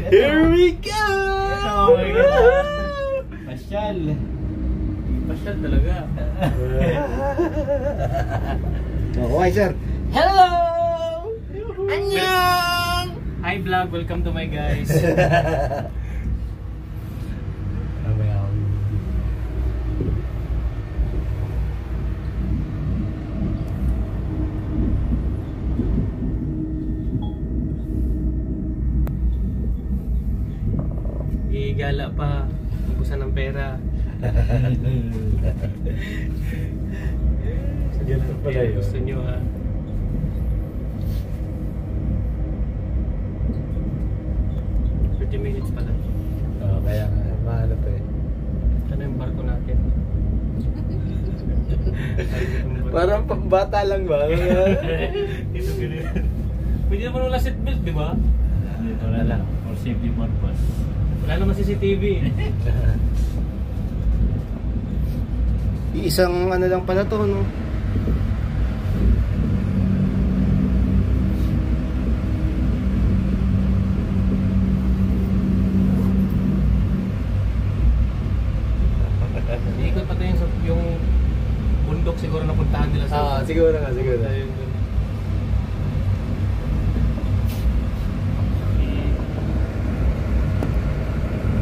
Here we go! Oh my God! Pasyal. Pasyal talaga. Okay, sir. Hello! Annyeong! Hi vlog, welcome to my guys. Igala pa, ubusan ng pera. Ganun pala yun. Gusto nyo ha. Minutes pala. Oo, kaya mahalo pa eh. Ano yung barko natin? Parang bata lang ba? Ito ganun. Pwede naman wala seatbelt, di ba? Wala lang, for safety purpose. Wala naman CCTV. Isang ano lang pala to, no? Iikot pa tayo yung bundok siguro na puntahan nila sa... siguro nga, siguro.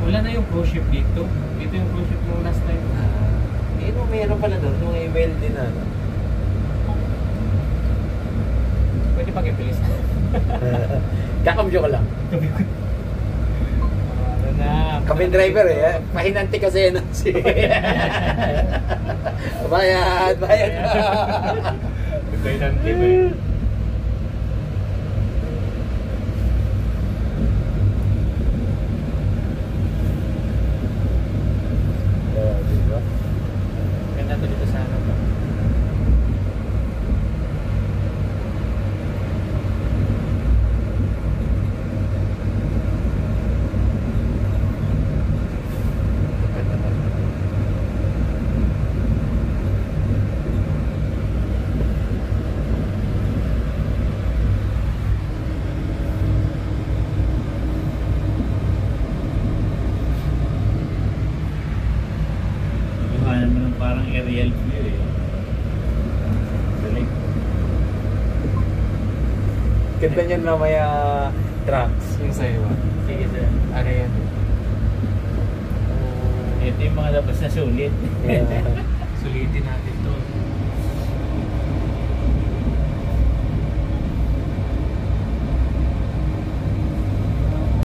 Wala na yung cruise ship dito. Dito yung cruise ship nung last time. Mayroon pala doon, yung email din na. Pwede pa kayo pilis. Kakambyo ko lang. Ano na? Kami driver eh, pahinanti kasi yan. Bayad, bayad. Pahinanti ba eh. Diba? Ganda to dito sa ano. Parang aerial view eh. Galing. Ganda niyan mamaya trucks. Yung sa'yo ba? Sige sir. Ano yan? Ito yung mga labas na sulit. Sulitin natin to.